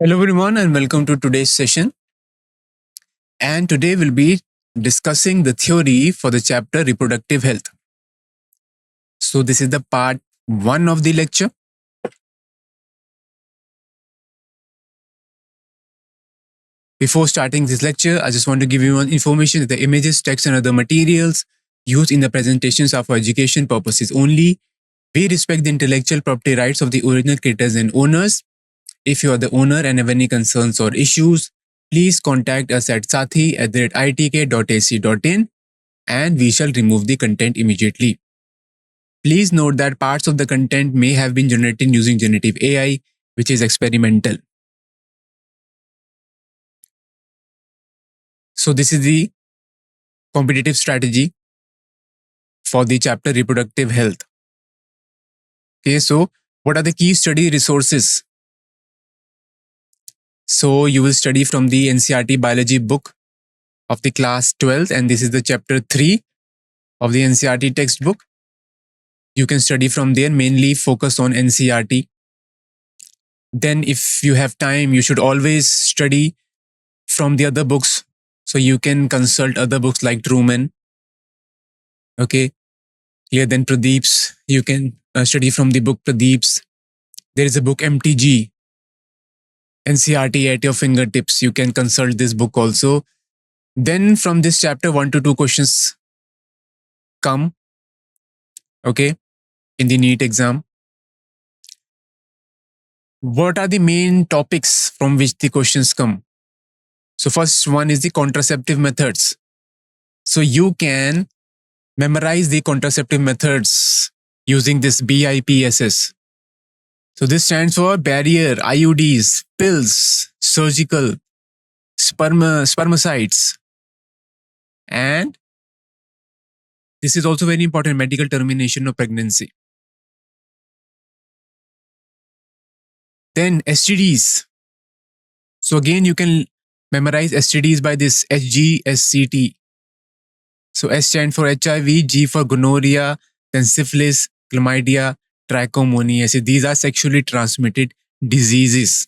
Hello, everyone, and welcome to today's session. And today we'll be discussing the theory for the chapter Reproductive Health. So, this is the part one of the lecture. Before starting this lecture, I just want to give you one information that the images, text, and other materials used in the presentations are for education purposes only. We respect the intellectual property rights of the original creators and owners. If you are the owner and have any concerns or issues, please contact us at sathi@itk.ac.in and we shall remove the content immediately. Please note that parts of the content may have been generated using generative AI, which is experimental. So, this is the competitive strategy for the chapter Reproductive Health. Okay, so what are the key study resources? So, you will study from the NCERT biology book of the class 12th, and this is the chapter 3 of the NCERT textbook. You can study from there, mainly focus on NCERT. Then, if you have time, you should always study from the other books. So, you can consult other books like Truman. Okay. Clear. Then Pradeep's, you can study from the book Pradeep's. There is a book MTG, NCERT at your fingertips. You can consult this book also. Then from this chapter, 1 to 2 questions come. Okay. In the NEET exam. What are the main topics from which the questions come? So first one is the contraceptive methods. So you can memorize the contraceptive methods using this BIPSS. So this stands for barrier, IUDs, pills, surgical, spermicides. And this is also very important, medical termination of pregnancy. Then STDs. So again, you can memorize STDs by this HGSCT. So S stands for HIV, G for gonorrhea, then syphilis, chlamydia, trichomoniasis. These are sexually transmitted diseases.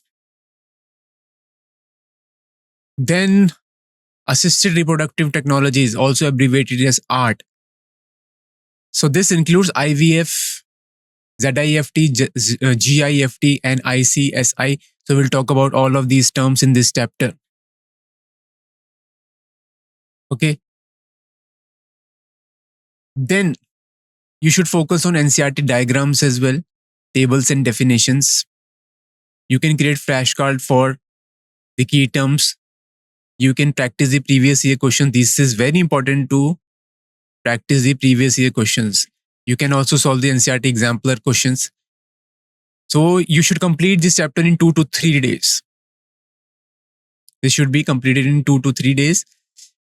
Then assisted reproductive technologies, also abbreviated as ART. So this includes IVF, ZIFT, GIFT, and ICSI. So we'll talk about all of these terms in this chapter. Okay. Then you should focus on NCERT diagrams as well, tables and definitions. You can create flashcard for the key terms. You can practice the previous year question. This is very important to practice the previous year questions. You can also solve the NCERT exemplar questions. So you should complete this chapter in 2 to 3 days. This should be completed in 2 to 3 days.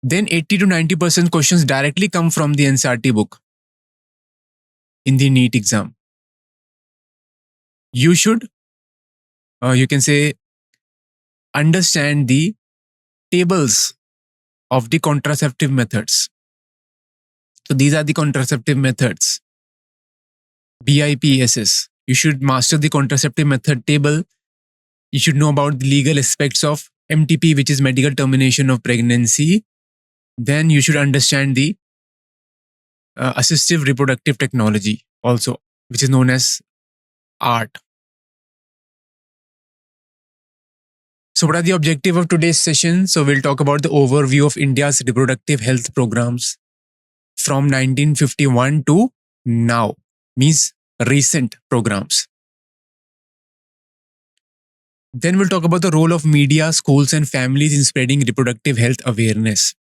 Then 80 to 90% questions directly come from the NCERT book in the NEET exam. You should, you can say, understand the tables of the contraceptive methods. So these are the contraceptive methods. BIPSS. You should master the contraceptive method table. You should know about the legal aspects of MTP, which is medical termination of pregnancy. Then you should understand the assistive reproductive technology also, which is known as ART. So what are the objective of today's session? So we'll talk about the overview of India's reproductive health programs from 1951 to now, means recent programs. Then we'll talk about the role of media, schools, and families in spreading reproductive health awareness.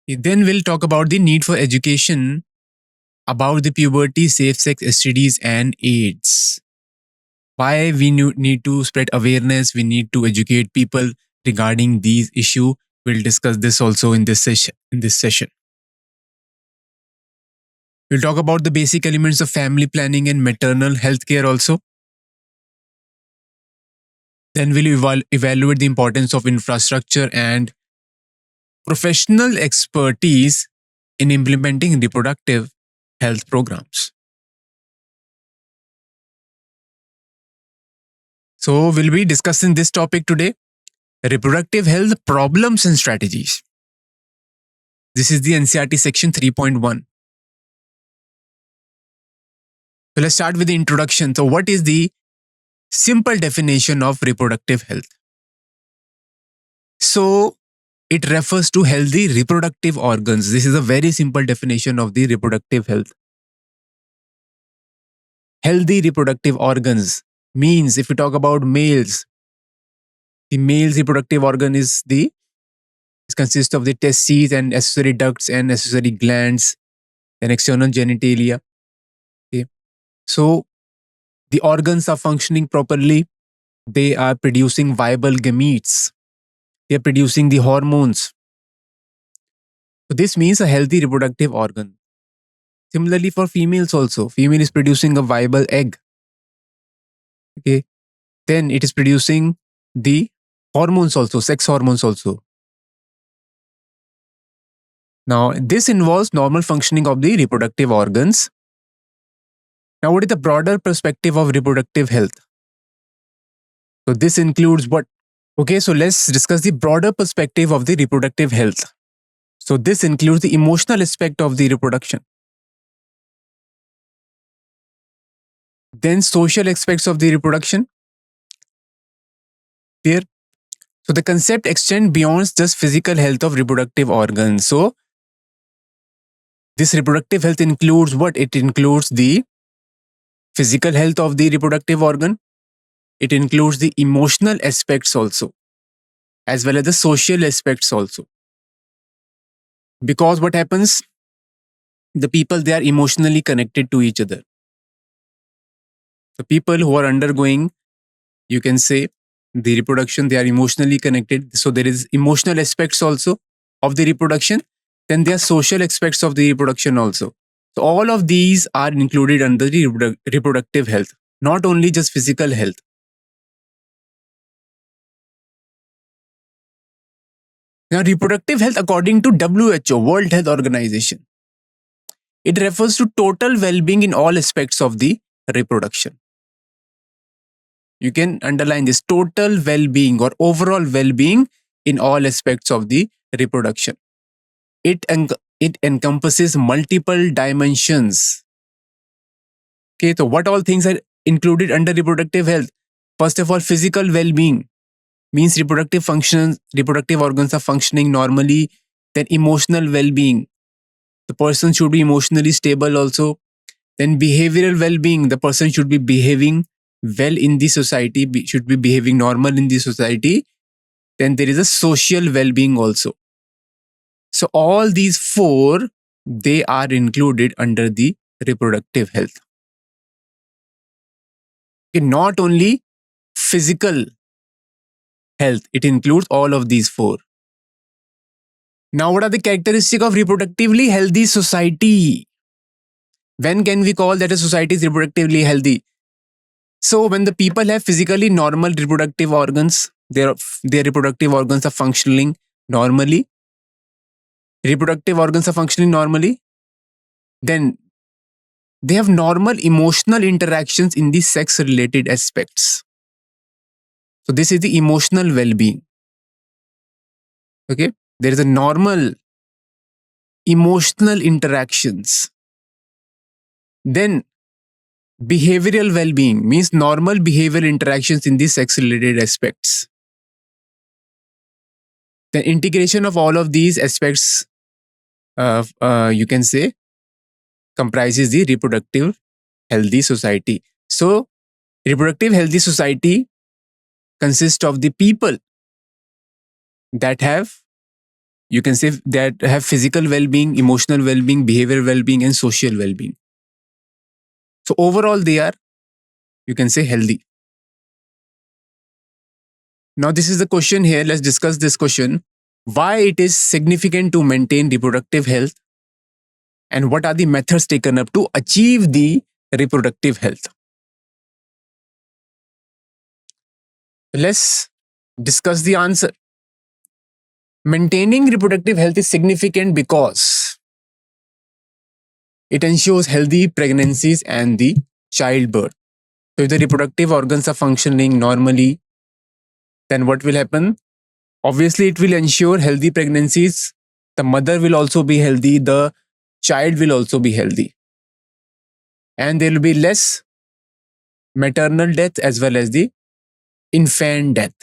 Then we'll talk about the need for education about the puberty, safe sex, STDs, and AIDS. Why we need to spread awareness, we need to educate people regarding these issues. We'll discuss this also in this session. We'll talk about the basic elements of family planning and maternal health care also. Then we'll evaluate the importance of infrastructure and professional expertise in implementing reproductive health programs. So we'll be discussing this topic today: reproductive health problems and strategies. This is the NCERT section 3.1. So let's start with the introduction. So what is the simple definition of reproductive health? So it refers to healthy reproductive organs. This is a very simple definition of the reproductive health. Healthy reproductive organs means, if we talk about males, the male's reproductive organ is it consists of the testes and accessory ducts and accessory glands and external genitalia. Okay. So the organs are functioning properly. They are producing viable gametes. They are producing the hormones. So this means a healthy reproductive organ. Similarly for females also, female is producing a viable egg. Okay. Then it is producing the hormones also, sex hormones also. Now this involves normal functioning of the reproductive organs. Now what is the broader perspective of reproductive health? So this includes what? Okay, so let's discuss the broader perspective of the reproductive health. So this includes the emotional aspect of the reproduction. Then social aspects of the reproduction. Clear? So the concept extends beyond just physical health of reproductive organs. So this reproductive health includes what? It includes the physical health of the reproductive organ. It includes the emotional aspects also, as well as the social aspects also. Because what happens? The people, they are emotionally connected to each other. The people who are undergoing, you can say, the reproduction, they are emotionally connected. So there is emotional aspects also of the reproduction. Then there are social aspects of the reproduction also. So all of these are included under the reproductive health, not only just physical health. Now, reproductive health, according to WHO, World Health Organization, it refers to total well-being in all aspects of the reproduction. You can underline this: total well-being or overall well-being in all aspects of the reproduction. It encompasses multiple dimensions. Okay, so what all things are included under reproductive health? First of all, physical well-being means reproductive organs are functioning normally. Then emotional well-being, the person should be emotionally stable also. Then behavioral well-being, the person should be behaving well in the society, should be behaving normal in the society. Then there is a social well-being also. So all these four, they are included under the reproductive health. Okay, not only physical health, it includes all of these four. Now, what are the characteristics of reproductively healthy society? When can we call that a society is reproductively healthy? So when the people have physically normal reproductive organs, their reproductive organs are functioning normally. Reproductive organs are functioning normally. Then they have normal emotional interactions in the sex-related aspects. So this is the emotional well-being. Okay, there is a normal emotional interactions. Then behavioral well-being means normal behavioral interactions in the sex-related aspects. The integration of all of these aspects, you can say, comprises the reproductive healthy society. So reproductive healthy society consists of the people that have, you can say, that have physical well-being, emotional well-being, behavioral well-being, and social well-being. So overall, they are, you can say, healthy. Now this is the question here. Let's discuss this question. Why it is significant to maintain reproductive health, and what are the methods taken up to achieve the reproductive health? Let's discuss the answer. Maintaining reproductive health is significant because it ensures healthy pregnancies and the childbirth. So if the reproductive organs are functioning normally, then what will happen? Obviously, it will ensure healthy pregnancies. The mother will also be healthy. The child will also be healthy. And there will be less maternal death as well as the infant death.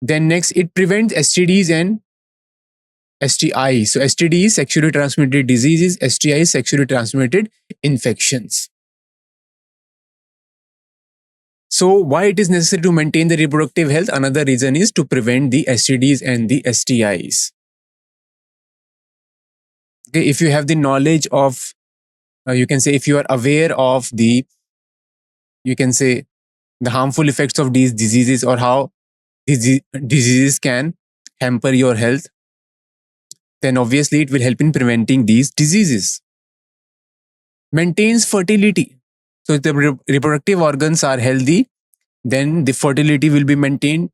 Then next, it prevents STDs and STIs. So STDs, sexually transmitted diseases, STIs, sexually transmitted infections. So why it is necessary to maintain the reproductive health? Another reason is to prevent the STDs and the STIs. Okay, if you have the knowledge of, you can say, if you are aware of the, you can say, the harmful effects of these diseases or how these diseases can hamper your health, then obviously it will help in preventing these diseases. Maintains fertility. So if the reproductive organs are healthy, then the fertility will be maintained.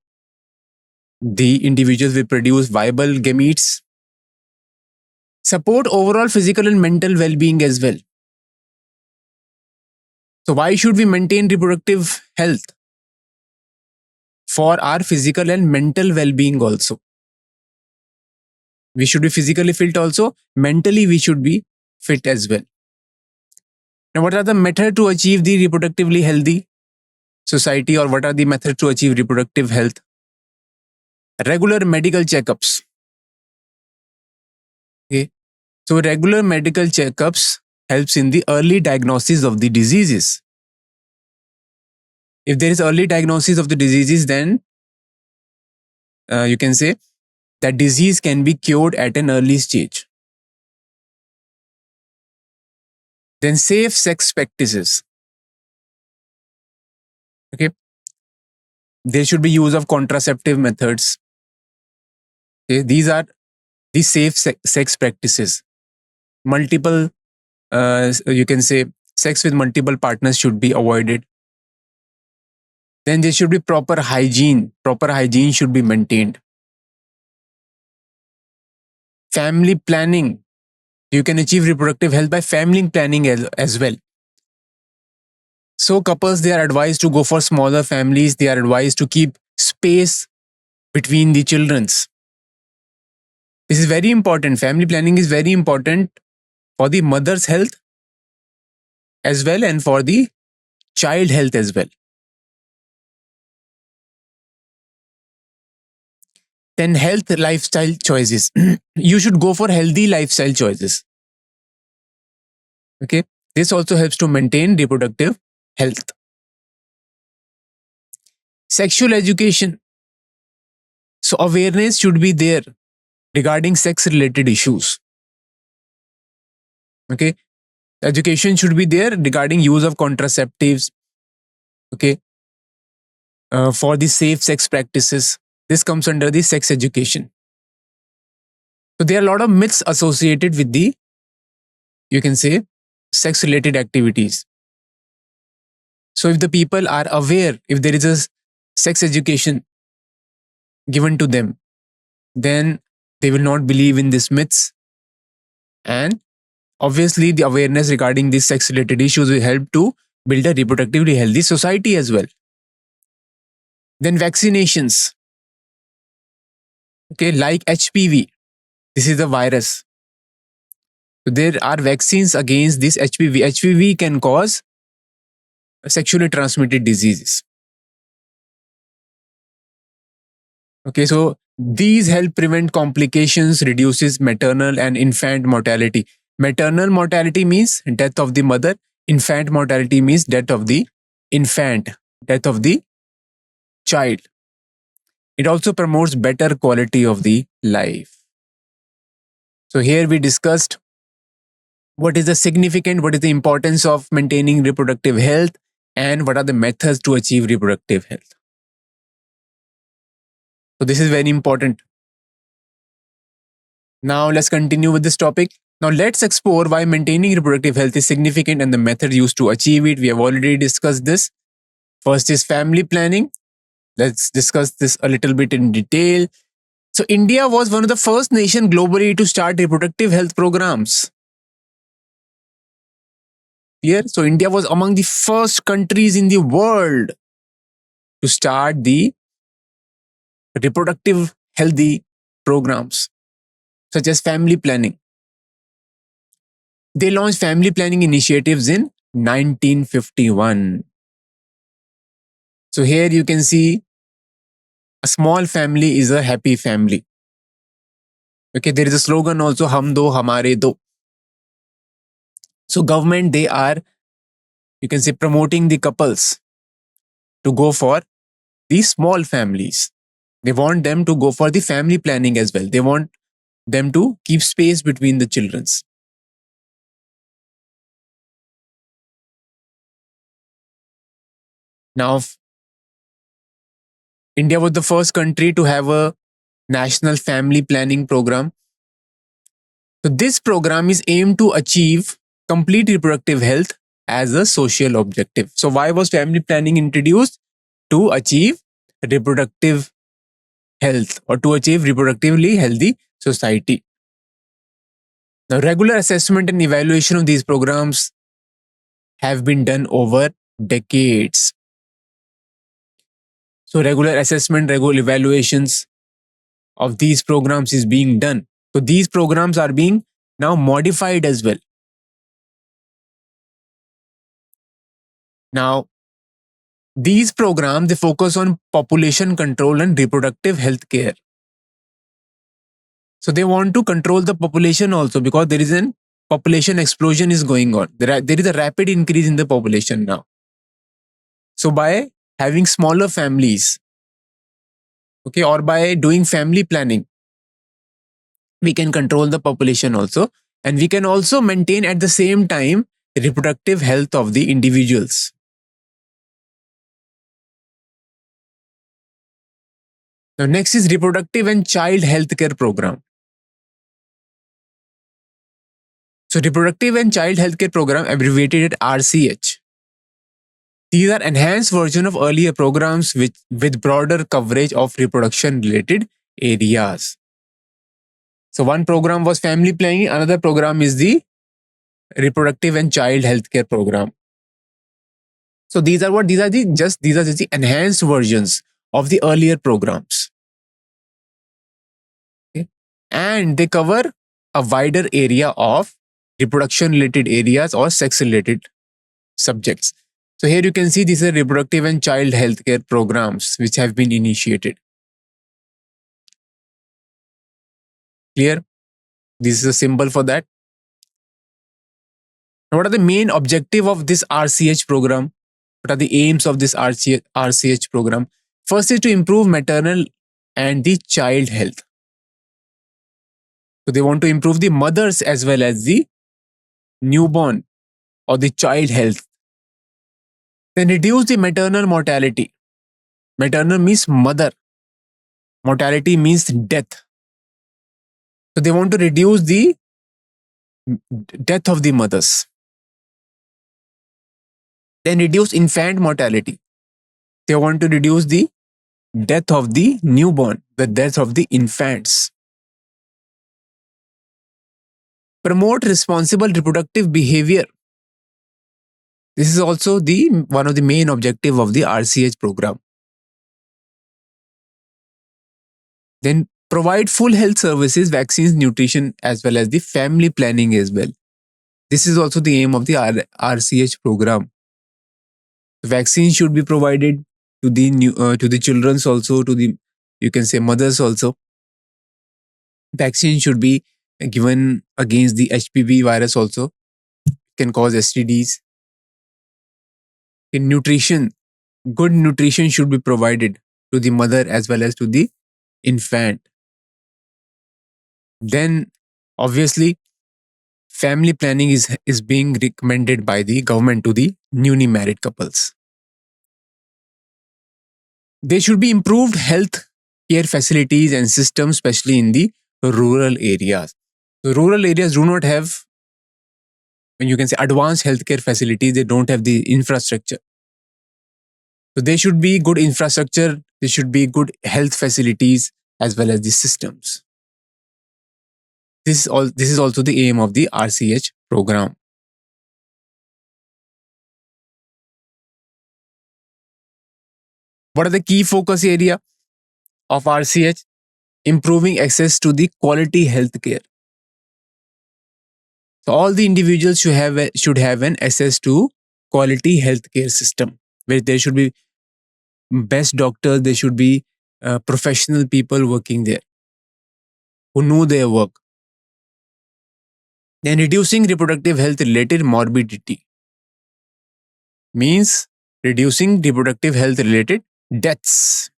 The individuals will produce viable gametes. Support overall physical and mental well-being as well. So why should we maintain reproductive health? For our physical and mental well-being also. We should be physically fit also. Mentally, we should be fit as well. Now, what are the methods to achieve the reproductively healthy society, or what are the methods to achieve reproductive health? Regular medical checkups. Okay. So regular medical checkups helps in the early diagnosis of the diseases. If there is early diagnosis of the diseases, then you can say that disease can be cured at an early stage. Then safe sex practices. Okay. There should be use of contraceptive methods. Okay. These are the safe sex practices. Multiple, you can say, sex with multiple partners should be avoided. Then there should be proper hygiene. Proper hygiene should be maintained. Family planning. You can achieve reproductive health by family planning as well. So couples, they are advised to go for smaller families. They are advised to keep space between the children's. This is very important. Family planning is very important for the mother's health as well and for the child health as well. Then health lifestyle choices. You should go for healthy lifestyle choices. Okay. This also helps to maintain reproductive health. Sexual education. So awareness should be there regarding sex related issues. Okay. Education should be there regarding use of contraceptives. Okay. For the safe sex practices. This comes under the sex education. So there are a lot of myths associated with the, you can say, sex related activities. So if the people are aware, if there is a sex education given to them, then they will not believe in these myths. And obviously the awareness regarding these sex related issues will help to build a reproductively healthy society as well. Then vaccinations. Okay, like HPV. This is a virus. So there are vaccines against this HPV. HPV can cause sexually transmitted diseases. Okay, so these help prevent complications, reduces maternal and infant mortality. Maternal mortality means death of the mother. Infant mortality means death of the infant, death of the child. It also promotes better quality of the life. So here we discussed what is the importance of maintaining reproductive health and what are the methods to achieve reproductive health. So this is very important. Now let's continue with this topic. Now let's explore why maintaining reproductive health is significant and the method used to achieve it. We have already discussed this. First is family planning. Let's discuss this a little bit in detail. So India was one of the first nation globally to start reproductive health programs. Clear? So India was among the first countries in the world to start the reproductive healthy programs, such as family planning. They launched family planning initiatives in 1951. So here you can see a small family is a happy family. Okay, there is a slogan also, hum do hamare do. So government, they are, you can say, promoting the couples to go for these small families. They want them to go for the family planning as well. They want them to keep space between the childrens. Now, India was the first country to have a national family planning program. So this program is aimed to achieve complete reproductive health as a social objective. So why was family planning introduced? To achieve reproductive health, or to achieve reproductively healthy society. Now, regular assessment and evaluation of these programs have been done over decades. So regular assessment, regular evaluations of these programs is being done. So these programs are being now modified as well. Now, these programs, they focus on population control and reproductive health care. So they want to control the population also, because there is an population explosion is going on. There is a rapid increase in the population now. So by having smaller families, okay, or by doing family planning, we can control the population also, and we can also maintain at the same time reproductive health of the individuals. Now, next is reproductive and child healthcare program. So, reproductive and child healthcare program, abbreviated RCH. These are enhanced version of earlier programs with broader coverage of reproduction related areas. So, one program was family planning, another program is the reproductive and child healthcare program. So these are just the enhanced versions of the earlier programs. Okay? And they cover a wider area of reproduction related areas or sex related subjects. So here you can see these are reproductive and child healthcare programs which have been initiated. Clear? This is a symbol for that. Now, what are the main objective of this RCH program? What are the aims of this RCH program? First is to improve maternal and the child health. So they want to improve the mothers as well as the newborn or the child health. Then reduce the maternal mortality. Maternal means mother. Mortality means death. So they want to reduce the death of the mothers. Then reduce infant mortality. They want to reduce the death of the newborn, the death of the infants. Promote responsible reproductive behavior. This is also the one of the main objective of the RCH program. Then provide full health services, vaccines, nutrition, as well as the family planning as well. This is also the aim of the RCH program. Vaccines should be provided to the childrens also, to the, you can say, mothers also. Vaccine should be given against the HPV virus also. It can cause STDs. In nutrition, good nutrition should be provided to the mother as well as to the infant. Then, obviously, family planning is being recommended by the government to the newly married couples. There should be improved health care facilities and systems, especially in the rural areas. The rural areas do not have, when you can say, advanced healthcare facilities. They don't have the infrastructure. So there should be good infrastructure. There should be good health facilities as well as the systems. This is also the aim of the RCH program. What are the key focus area of RCH? Improving access to the quality health care. So all the individuals should have an access to quality healthcare system where there should be best doctors, there should be professional people working there who know their work. Then reducing reproductive health related morbidity means reducing reproductive health related deaths.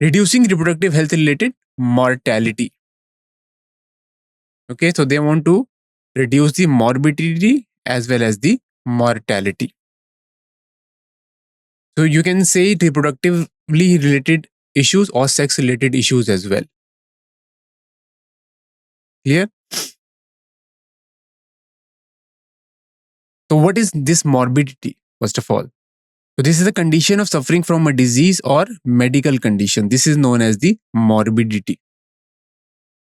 Reducing reproductive health related mortality. Okay, so they want to reduce the morbidity as well as the mortality. So you can say reproductively related issues or sex related issues as well. Clear? So what is this morbidity, first of all? So this is a condition of suffering from a disease or medical condition. This is known as the morbidity.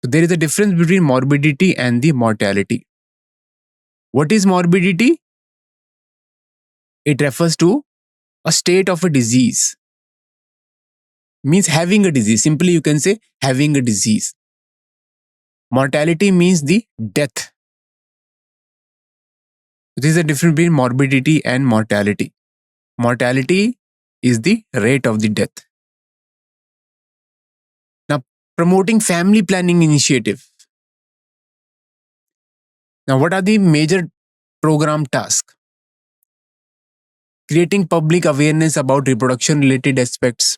So there is a difference between morbidity and the mortality. What is morbidity? It refers to a state of a disease. Means having a disease. Simply you can say having a disease. Mortality means the death. There is a difference between morbidity and mortality. Mortality is the rate of the death. Now, promoting family planning initiative. Now, what are the major program tasks? Creating public awareness about reproduction related aspects.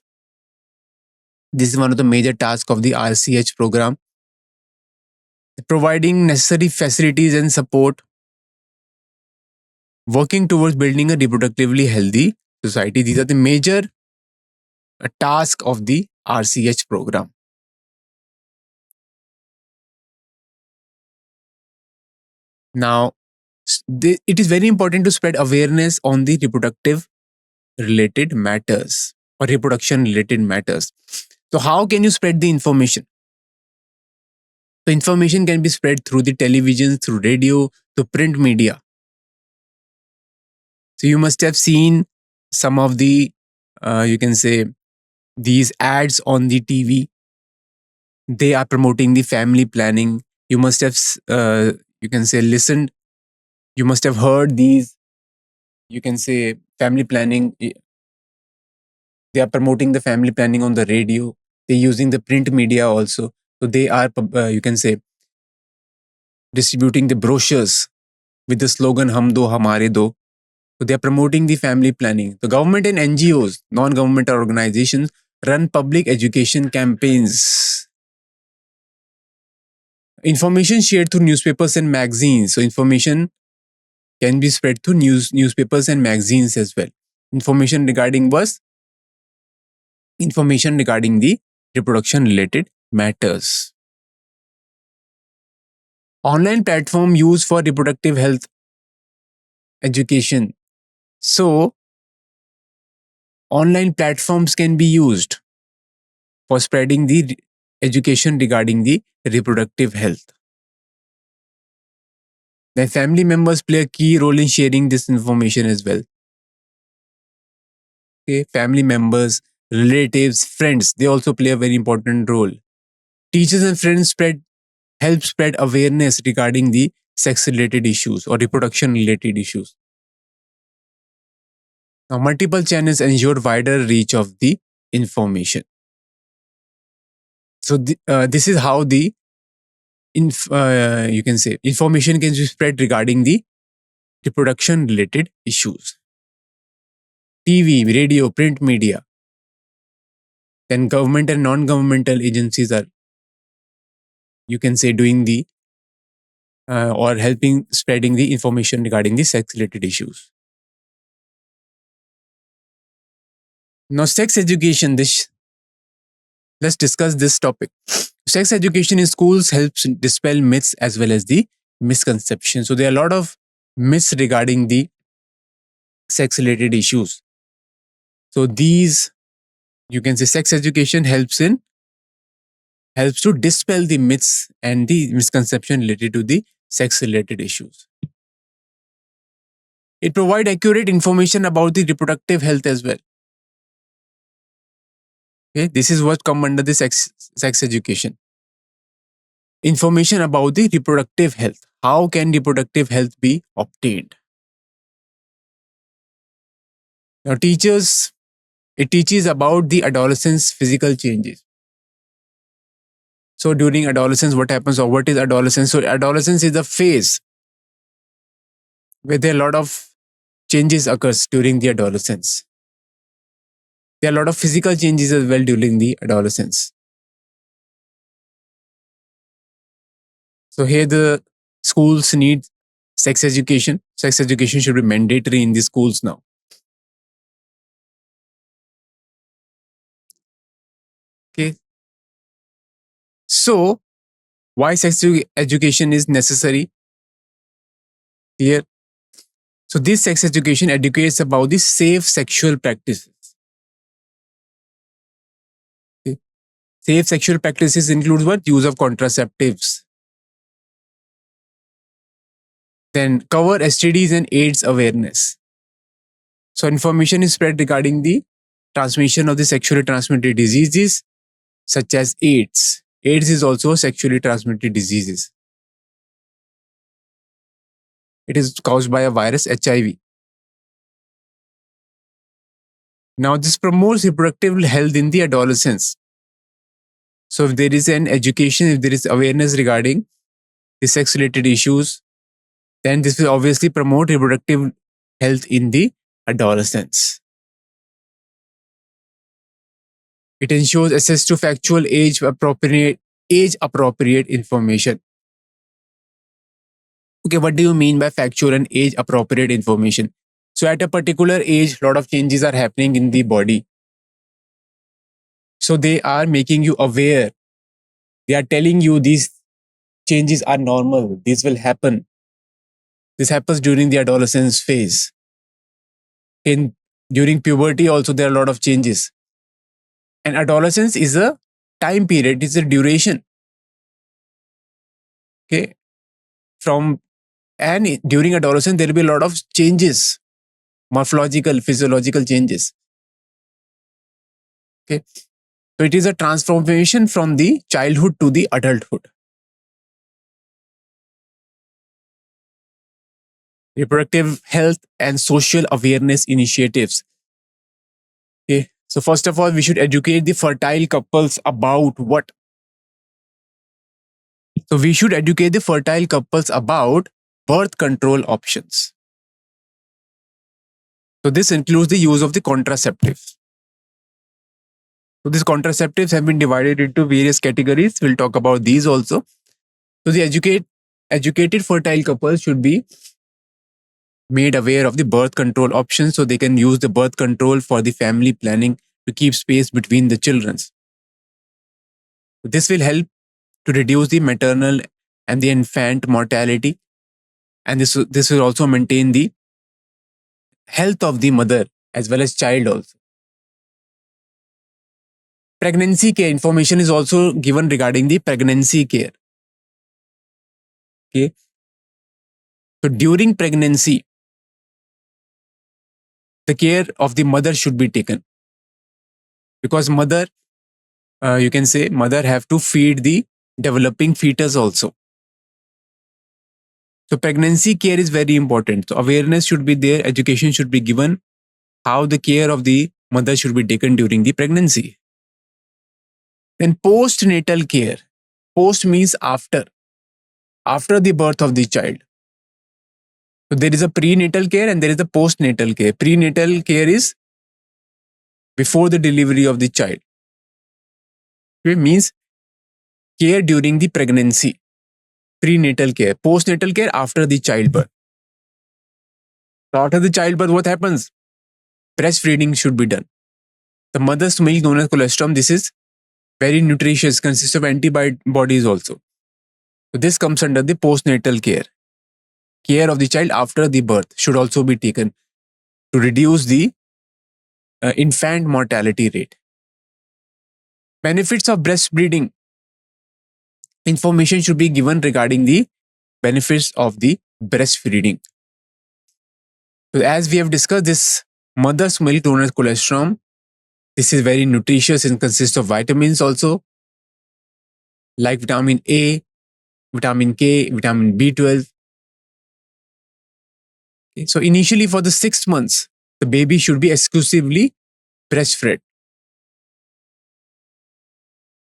This is one of the major tasks of the RCH program. Providing necessary facilities and support. Working towards building a reproductively healthy society. These are the major tasks of the RCH program. Now, it is very important to spread awareness on the reproductive related matters or reproduction related matters. So how can you spread the information? So information can be spread through the television, through radio, through print media. So you must have seen some of the, you can say, these ads on the TV. They are promoting the family planning. You must have, you can say, listened. You must have heard these, you can say, family planning. They are promoting the family planning on the radio. They're using the print media also. So they are, you can say, distributing the brochures with the slogan Hum Do Hamare Do. So they are promoting the family planning. The government and NGOs, non-governmental organizations, run public education campaigns. Information shared through newspapers and magazines. So information can be spread through newspapers and magazines as well. Information regarding the reproduction related matters. Online platform used for reproductive health education. So online platforms can be used for spreading the education regarding the reproductive health. Then family members play a key role in sharing this information as well. Okay, family members, relatives, friends, they also play a very important role. Teachers and friends help spread awareness regarding the sex related issues or reproduction related issues. Now, multiple channels ensure wider reach of the information. So this is how the you can say information can be spread regarding the reproduction related issues. TV, radio, print media. Then government and non-governmental agencies are, you can say, doing the or helping spreading the information regarding the sex related issues. Now, sex education. Let's discuss this topic. Sex education in schools helps dispel myths as well as the misconceptions. So there are a lot of myths regarding the sex related issues. So these, you can say, sex education helps to dispel the myths and the misconception related to the sex related issues. It provides accurate information about the reproductive health as well. Okay, this is what come under the sex education. Information about the reproductive health. How can reproductive health be obtained? Now, it teaches about the adolescence physical changes. So during adolescence, what happens or what is adolescence? So adolescence is a phase where there are a lot of changes occurs during the adolescence. There are a lot of physical changes as well during the adolescence. So here the schools need sex education. Sex education should be mandatory in the schools now. Okay. So why sex education is necessary here? So this sex education educates about the safe sexual practices. Okay. Safe sexual practices includes what? Use of contraceptives. Then cover STDs and AIDS awareness. So information is spread regarding the transmission of the sexually transmitted diseases such as AIDS. AIDS is also sexually transmitted diseases. It is caused by a virus, HIV. Now, this promotes reproductive health in the adolescence. So, if there is an education, if there is awareness regarding the sex related issues, then this will obviously promote reproductive health in the adolescence. It ensures access to factual age appropriate information. Okay, what do you mean by factual and age appropriate information? So at a particular age, a lot of changes are happening in the body. So they are making you aware. They are telling you these changes are normal. This will happen. This happens during the adolescence phase. During puberty also there are a lot of changes. And adolescence is a time period, it's a duration. Okay. During adolescence, there will be a lot of changes, morphological, physiological changes. Okay. So it is a transformation from the childhood to the adulthood. Reproductive health and social awareness initiatives. Okay. So first of all, we should educate the fertile couples about what? So we should educate the fertile couples about birth control options. So this includes the use of the contraceptives. So these contraceptives have been divided into various categories. We'll talk about these also. So the educated fertile couples should be made aware of the birth control options so they can use the birth control for the family planning to keep space between the children. This will help to reduce the maternal and the infant mortality, and this will also maintain the health of the mother as well as child also. Pregnancy care information is also given regarding the pregnancy care. Okay. So during pregnancy, the care of the mother should be taken because mother, you can say mother have to feed the developing fetus also. So pregnancy care is very important. So awareness should be there, education should be given, how the care of the mother should be taken during the pregnancy. Then postnatal care. Post means after the birth of the child. So there is a prenatal care and there is a postnatal care. Prenatal care is before the delivery of the child. It means care during the pregnancy. Prenatal care. Postnatal care after the childbirth. So after the childbirth, what happens? Breastfeeding should be done. The mother's milk known as colostrum, this is very nutritious, consists of antibodies also. So this comes under the postnatal care. Care of the child after the birth should also be taken to reduce the infant mortality rate. Benefits of breastfeeding. Information should be given regarding the benefits of the breastfeeding. So as we have discussed, this mother's milk known as colostrum, this is very nutritious and consists of vitamins also, like vitamin A, vitamin K, vitamin B12. Okay, so initially for the 6 months, the baby should be exclusively breastfed.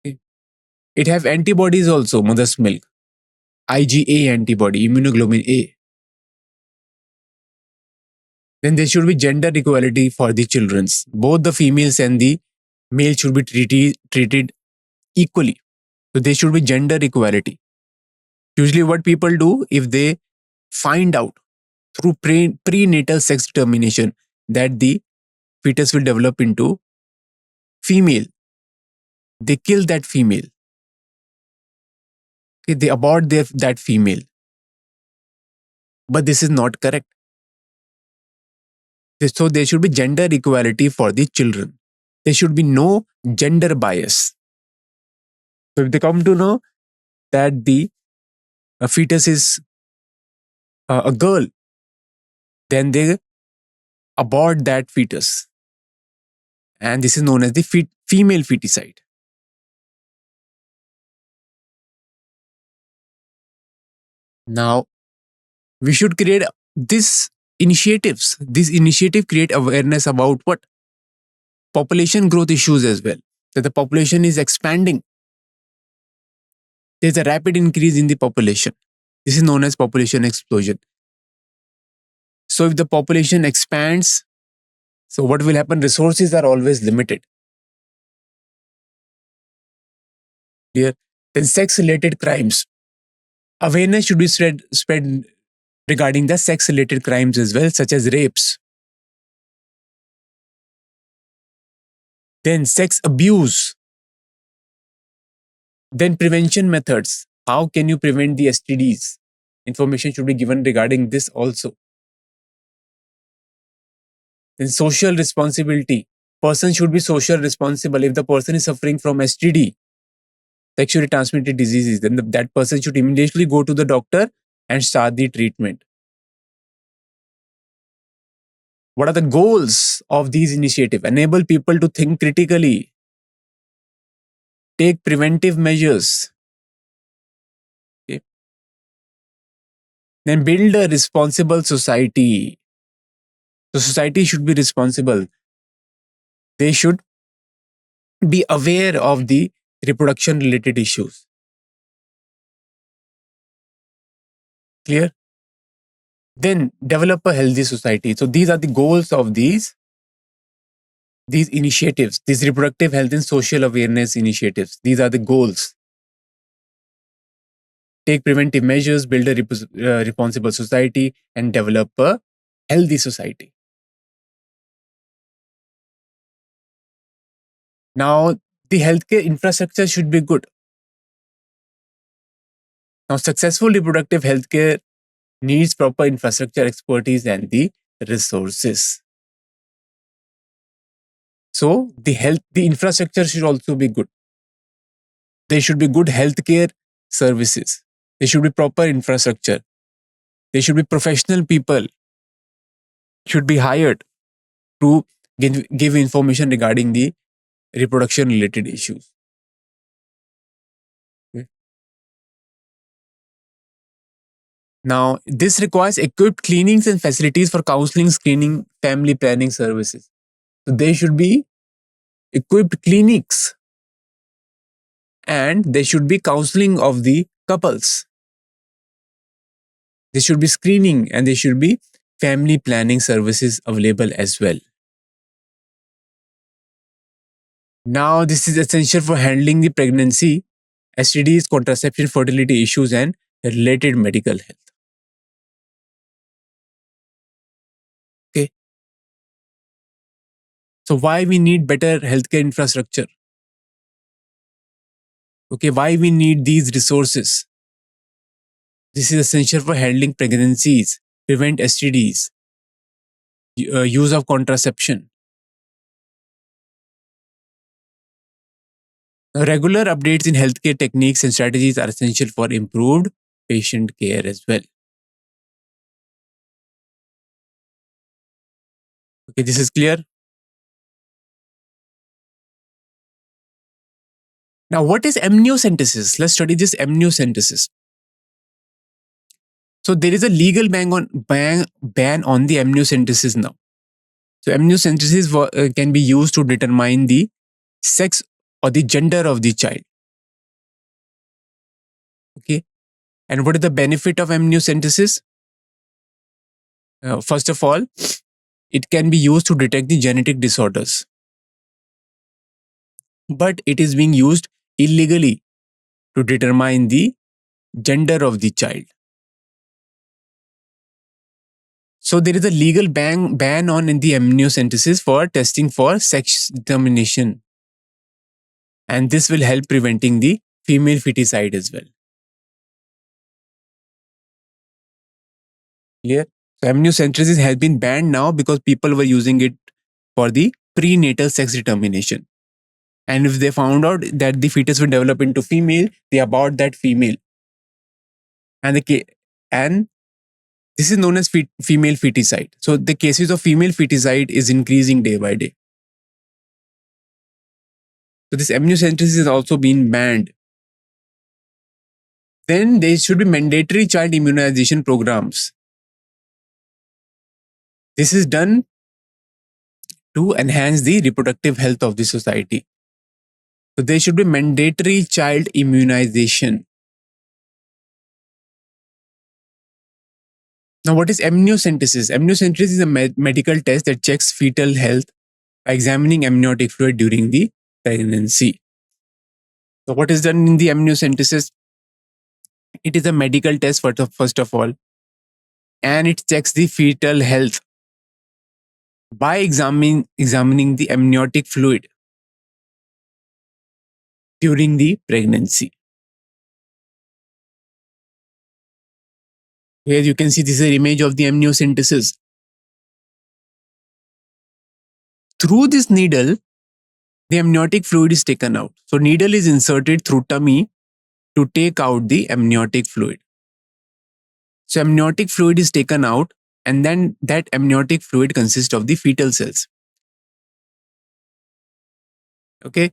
Okay. It have antibodies also, mother's milk, IgA antibody, immunoglobulin A. Then there should be gender equality for the children. Both the females and the male should be treated equally. So there should be gender equality. Usually what people do, if they find out through prenatal sex determination that the fetus will develop into female, they kill that female. Okay, they abort that female. But this is not correct. So there should be gender equality for the children. There should be no gender bias. So if they come to know that the fetus is a girl, then they abort that fetus. And this is known as the female feticide. Now, we should create these initiatives. This initiative create awareness about what? Population growth issues as well. That the population is expanding. There's a rapid increase in the population. This is known as population explosion. So if the population expands, so what will happen? Resources are always limited. Clear? Then sex-related crimes. Awareness should be spread regarding the sex-related crimes as well, such as rapes. Then sex abuse. Then prevention methods. How can you prevent the STDs? Information should be given regarding this also. Then social responsibility. Person should be social responsible. If the person is suffering from STD, sexually transmitted diseases, then that person should immediately go to the doctor and start the treatment. What are the goals of these initiatives? Enable people to think critically, take preventive measures. Okay. Then build a responsible society. The society should be responsible. They should be aware of the reproduction related issues. Clear? Then develop a healthy society. So these are the goals of these initiatives, these reproductive health and social awareness initiatives. These are the goals. Take preventive measures, build a responsible society, and develop a healthy society. Now, the healthcare infrastructure should be good. Now, successful reproductive healthcare needs proper infrastructure, expertise, and the resources. So, the infrastructure should also be good. There should be good healthcare services. There should be proper infrastructure. There should be professional people should be hired to give information regarding the reproduction related issues. Okay. Now, this requires equipped clinics and facilities for counseling, screening, family planning services. So there should be equipped clinics and there should be counseling of the couples. There should be screening and there should be family planning services available as well. Now, this is essential for handling the pregnancy, STDs, contraception, fertility issues, and related medical health. Okay. So, why we need better healthcare infrastructure? Okay, why we need these resources? This is essential for handling pregnancies, prevent STDs, use of contraception. Regular updates in healthcare techniques and strategies are essential for improved patient care as well. Okay, this is clear. Now, what is amniocentesis? Let's study this amniocentesis. So there is a legal ban on the amniocentesis now. So amniocentesis can be used to determine the sex or the gender of the child. Okay, and what is the benefit of amniocentesis? First of all, it can be used to detect the genetic disorders, but it is being used illegally to determine the gender of the child. So there is a legal ban on in the amniocentesis for testing for sex determination, and this will help preventing the female feticide as well. Clear? So amniocentesis has been banned now because people were using it for the prenatal sex determination. And if they found out that the fetus will develop into female, they abort that female. And and this is known as female feticide. So the cases of female feticide is increasing day by day. So this amniocentesis has also been banned. Then there should be mandatory child immunization programs. This is done to enhance the reproductive health of the society. So there should be mandatory child immunization. Now, what is amniocentesis? Amniocentesis is a medical test that checks fetal health by examining amniotic fluid during the pregnancy. So what is done in the amniocentesis? It is a medical test first of all, and it checks the fetal health by examining the amniotic fluid during the pregnancy. Here you can see this is an image of the amniocentesis. Through this needle, the amniotic fluid is taken out. So needle is inserted through tummy to take out the amniotic fluid. So amniotic fluid is taken out, and then that amniotic fluid consists of the fetal cells. Okay.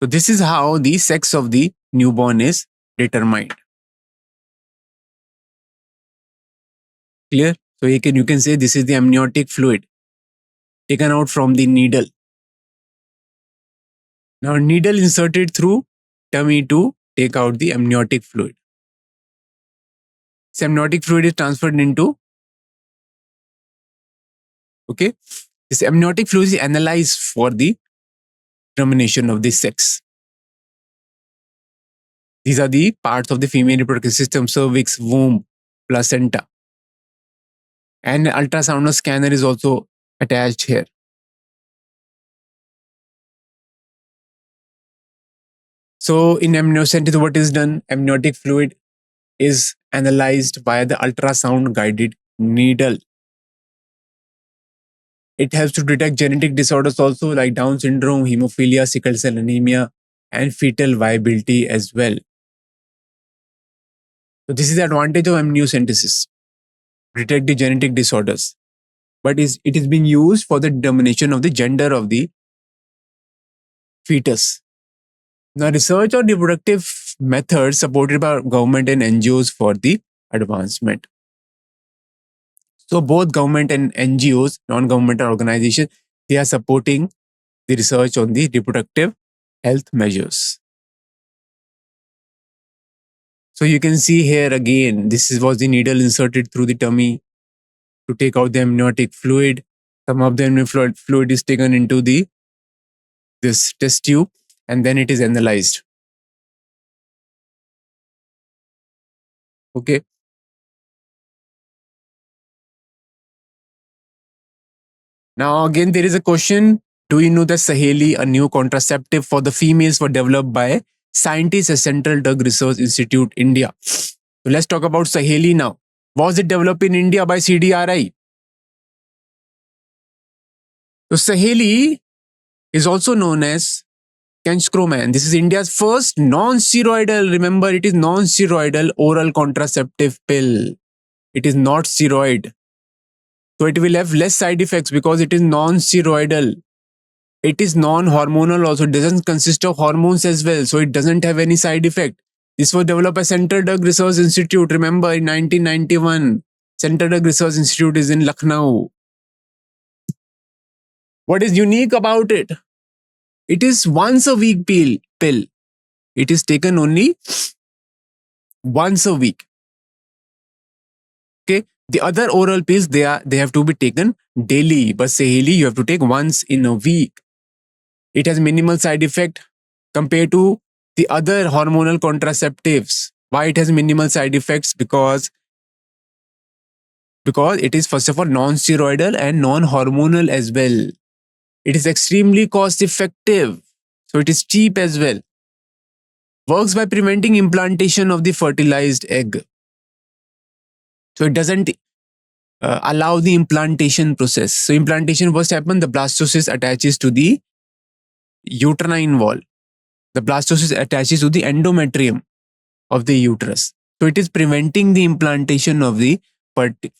So this is how the sex of the newborn is determined. Clear? So you can say this is the amniotic fluid taken out from the needle. Now needle inserted through tummy to take out the amniotic fluid. This amniotic fluid is transferred into, okay, this amniotic fluid is analyzed for the determination of the sex. These are the parts of the female reproductive system: cervix, womb, placenta. And ultrasound scanner is also attached here. So in amniocentesis, what is done? Amniotic fluid is analyzed via the ultrasound guided needle. It helps to detect genetic disorders also, like Down syndrome, hemophilia, sickle cell anemia, and fetal viability as well. So this is the advantage of amniocentesis: detect the genetic disorders. But it is being used for the determination of the gender of the fetus. Now, research on reproductive methods supported by government and NGOs for the advancement. So both government and NGOs, non-governmental organizations, they are supporting the research on the reproductive health measures. So you can see here again, was the needle inserted through the tummy to take out the amniotic fluid. Some of the amniotic fluid is taken into this test tube, and then it is analyzed. Okay. Now again, there is a question. Do you know that Saheli, a new contraceptive for the females, were developed by scientists at Central Drug Research Institute, India? So let's talk about Saheli now. Was it developed in India by CDRI? So Saheli is also known as Canchroman. This is India's first non-steroidal, remember, it is non-steroidal oral contraceptive pill. It is not steroid. So it will have less side effects because it is non-steroidal. It is non-hormonal also. It doesn't consist of hormones as well. So it doesn't have any side effect. This was developed by Central Drug Research Institute. Remember, in 1991, Central Drug Research Institute is in Lucknow. What is unique about it? It is once a week pill. It is taken only once a week. Okay. The other oral pills, they have to be taken daily. But Saheli, you have to take once in a week. It has minimal side effect compared to the other hormonal contraceptives. Why it has minimal side effects? Because it is first of all non-steroidal and non-hormonal as well. It is extremely cost effective. So it is cheap as well. Works by preventing implantation of the fertilized egg. So it doesn't allow the implantation process. So implantation first happens, the blastocyst attaches to the uterine wall. The blastocyst attaches to the endometrium of the uterus. So it is preventing the implantation of the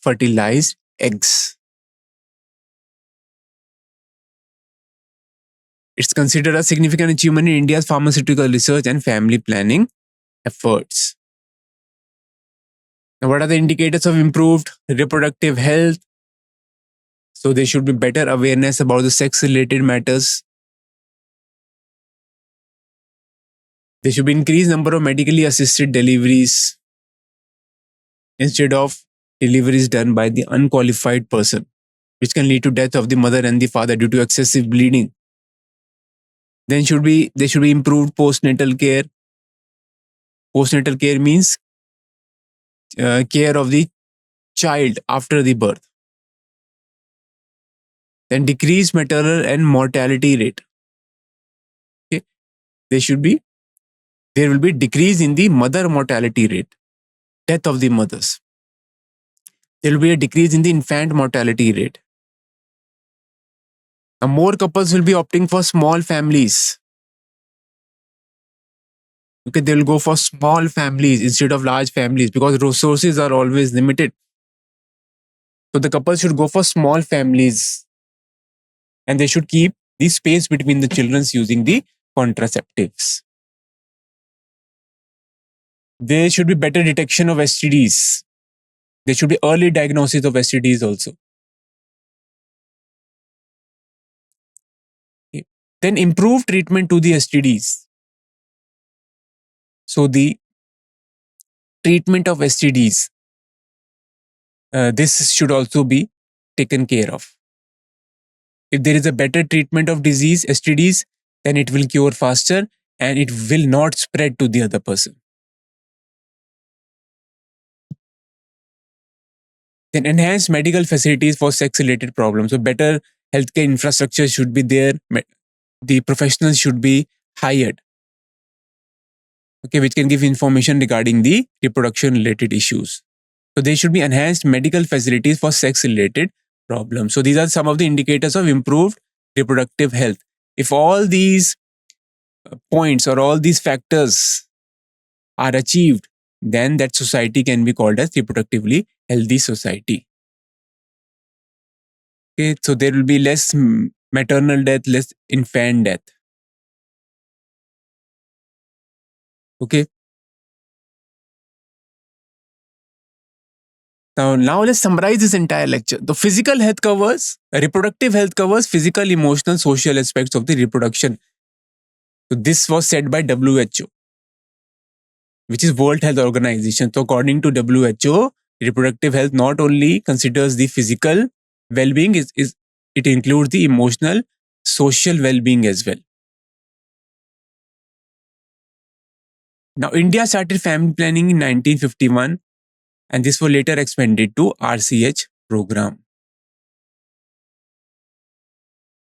fertilized eggs. It's considered a significant achievement in India's pharmaceutical research and family planning efforts. Now, what are the indicators of improved reproductive health? So there should be better awareness about the sex-related matters. There should be increased number of medically assisted deliveries instead of deliveries done by the unqualified person, which can lead to death of the mother and the father due to excessive bleeding. Then there should be improved postnatal care. Postnatal care means care of the child after the birth. Then decreased maternal and mortality rate. Okay. There will be decrease in the mother mortality rate, death of the mothers. There will be a decrease in the infant mortality rate. Now, more couples will be opting for small families. Okay, they will go for small families instead of large families because resources are always limited. So the couple should go for small families and they should keep the space between the children using the contraceptives. There should be better detection of STDs. There should be early diagnosis of STDs also. Okay. Then improve treatment to the STDs. So the treatment of STDs, this should also be taken care of. If there is a better treatment of disease, STDs, then it will cure faster and it will not spread to the other person. Then enhance medical facilities for sex-related problems. So better healthcare infrastructure should be there. The professionals should be hired, okay, which can give information regarding the reproduction-related issues. So there should be enhanced medical facilities for sex-related problems. So these are some of the indicators of improved reproductive health. If all these points or all these factors are achieved, then that society can be called as reproductively healthy society. Okay, so there will be less maternal death, less infant death. Okay. Now let's summarize this entire lecture. The physical health covers, reproductive health covers physical, emotional, social aspects of the reproduction. So this was said by WHO, which is World Health Organization. So according to WHO, reproductive health not only considers the physical well-being, it includes the emotional, social well-being as well. Now, India started family planning in 1951, and this was later expanded to RCH program.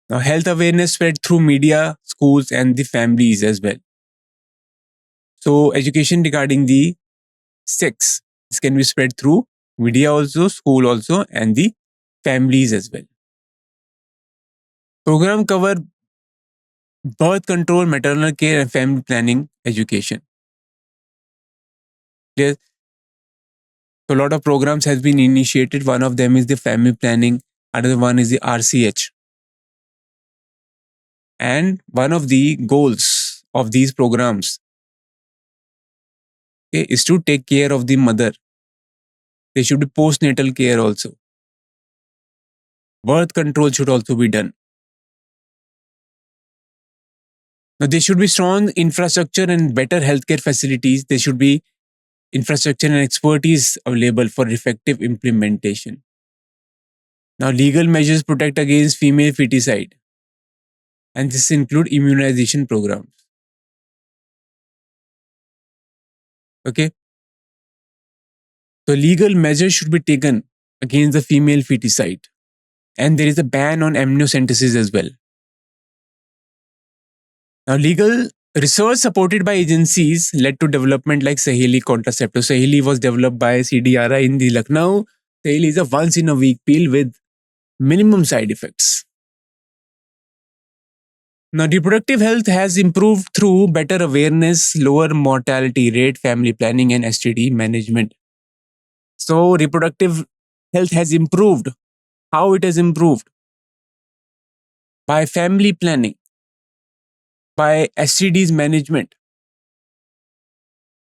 Now, health awareness spread through media, schools, and the families as well. So, education regarding the sex, this can be spread through media also, school also, and the families as well. Program cover birth control, maternal care, and family planning education. Clear? So a lot of programs has been initiated. One of them is the family planning. Another one is the RCH. And one of the goals of these programs, okay, is to take care of the mother. There should be postnatal care also. Birth control should also be done. Now, there should be strong infrastructure and better healthcare facilities. There should be infrastructure and expertise available for effective implementation. Now, legal measures protect against female feticide, and this include immunization programs. Okay, so legal measures should be taken against the female feticide, and there is a ban on amniocentesis as well. Now, legal research supported by agencies led to development like Saheli contraceptive. Saheli was developed by CDRI in the Lucknow. Saheli is a once in a week pill with minimum side effects. Now, reproductive health has improved through better awareness, lower mortality rate, family planning, and STD management. So, reproductive health has improved. How it has improved? By family planning, by STDs management,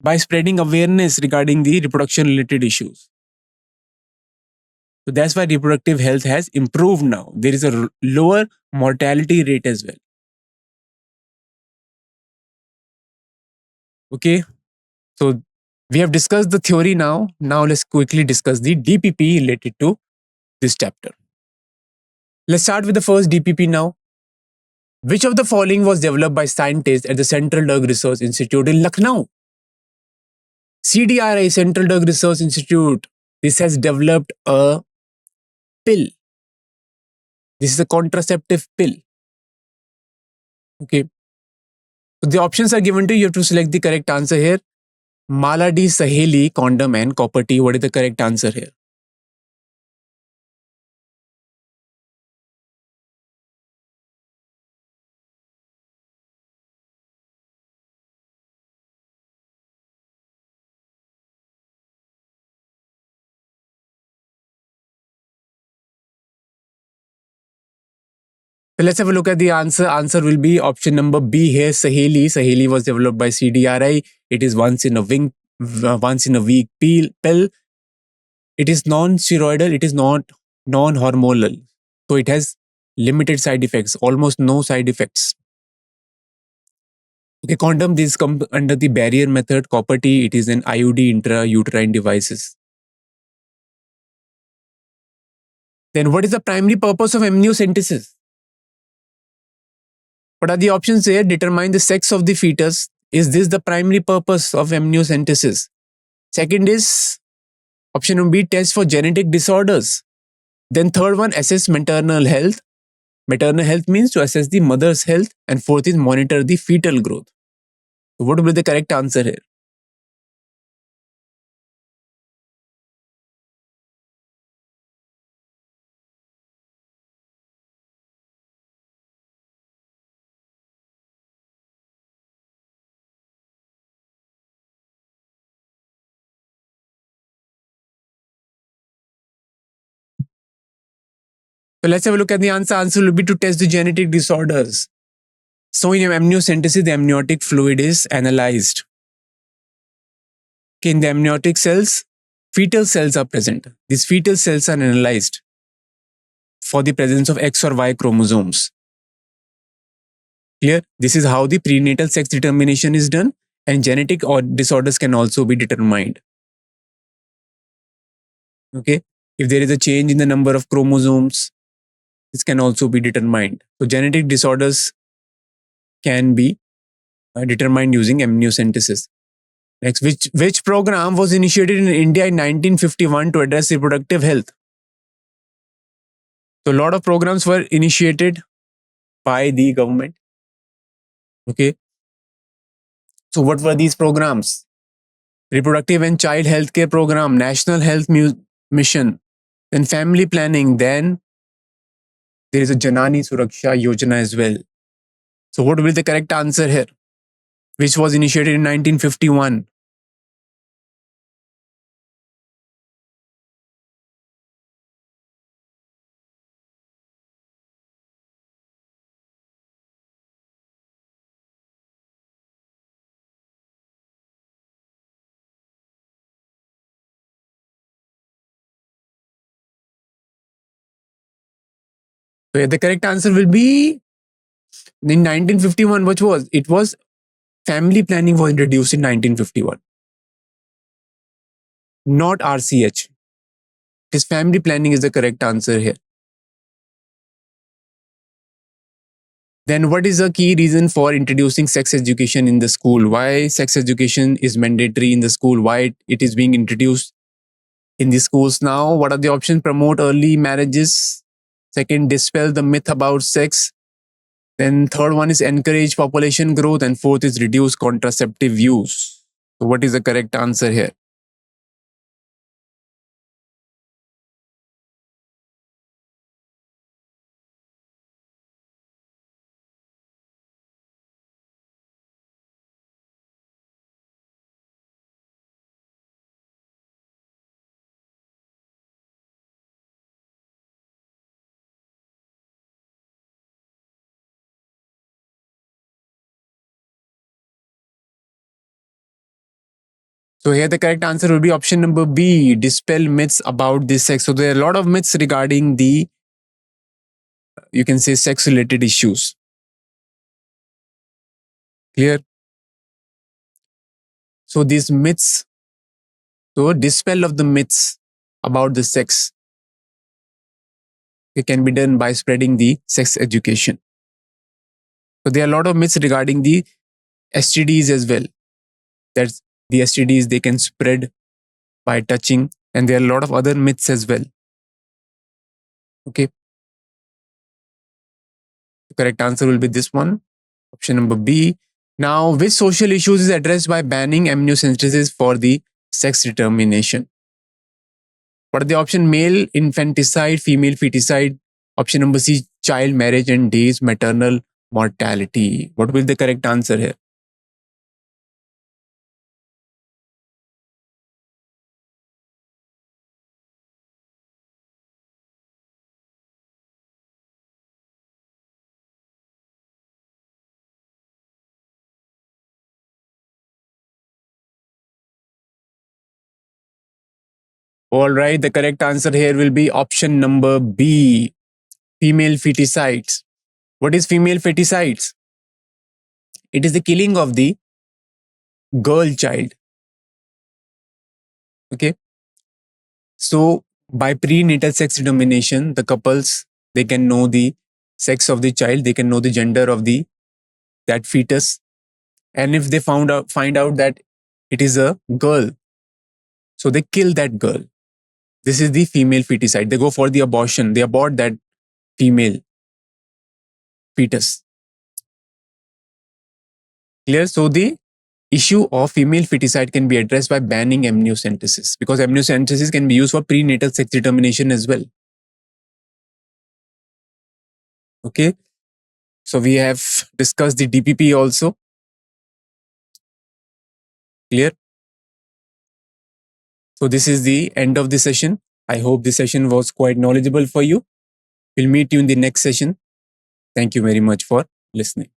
by spreading awareness regarding the reproduction related issues. So that's why reproductive health has improved now. There is a lower mortality rate as well. Okay. So we have discussed the theory now. Now let's quickly discuss the DPP related to this chapter. Let's start with the first DPP now. Which of the following was developed by scientists at the Central Drug Research Institute in Lucknow? CDRI, Central Drug Research Institute. This has developed a pill. This is a contraceptive pill. Okay. So the options are given to you. You have to select the correct answer here. Maladi, Saheli, condom, and copper T. What is the correct answer here? So let's have a look at the answer. Answer will be option number B here. Saheli. Saheli was developed by CDRI. It is once in a week pill. It is non-steroidal. It is not non-hormonal. So it has limited side effects, almost no side effects. Okay, condom, this comes under the barrier method. Copper T, it is an IUD intrauterine devices. Then what is the primary purpose of amniocentesis? What are the options here? Determine the sex of the fetus. Is this the primary purpose of amniocentesis? Second is option B, test for genetic disorders. Then third one, assess maternal health. Maternal health means to assess the mother's health. And fourth is monitor the fetal growth. So what will be the correct answer here? So let's have a look at the answer. Answer will be to test the genetic disorders. So in amniocentesis, the amniotic fluid is analyzed. Okay, in the amniotic cells, fetal cells are present. These fetal cells are analyzed for the presence of X or Y chromosomes. Clear? This is how the prenatal sex determination is done, and genetic or disorders can also be determined. Okay, if there is a change in the number of chromosomes, this can also be determined. So genetic disorders can be determined using amniocentesis. Next, which program was initiated in India in 1951 to address reproductive health? So a lot of programs were initiated by the government. Okay. So what were these programs? Reproductive and Child Healthcare Program, National Health Mission, then family planning, then there is a Janani Suraksha Yojana as well. So what will be the correct answer here? Which was initiated in 1951? So the correct answer will be in 1951. Which was it was family planning was introduced in 1951, not RCH. His family planning is the correct answer here. Then what is the key reason for introducing sex education in the school? Why sex education is mandatory in the school? Why it is being introduced in the schools now? What are the options? Promote early marriages. Second, dispel the myth about sex. Then third one is encourage population growth. And fourth is reduce contraceptive use. So what is the correct answer here? So here the correct answer will be option number B, dispel myths about this sex. So there are a lot of myths regarding the, you can say, sex related issues. Clear? So these myths, so dispel of the myths about the sex, it can be done by spreading the sex education. So there are a lot of myths regarding the STDs as well. That's the STDs they can spread by touching, and there are a lot of other myths as well. Okay. The correct answer will be this one, option number B. Now, which social issues is addressed by banning amniocentesis for the sex determination? What are the option? Male infanticide, female feticide. Option number C, child marriage and days maternal mortality. What will be the correct answer here? All right, the correct answer here will be option number B, female feticides. What is female feticides? It is the killing of the girl child. Okay. So by prenatal sex determination, the couples, they can know the sex of the child, they can know the gender of the that fetus. And if they find out that it is a girl, so they kill that girl. This is the female feticide. They go for the abortion. They abort that female fetus. Clear? So the issue of female feticide can be addressed by banning amniocentesis, because amniocentesis can be used for prenatal sex determination as well. Okay. So we have discussed the DPP also. Clear? So this is the end of the session. I hope this session was quite knowledgeable for you. We'll meet you in the next session. Thank you very much for listening.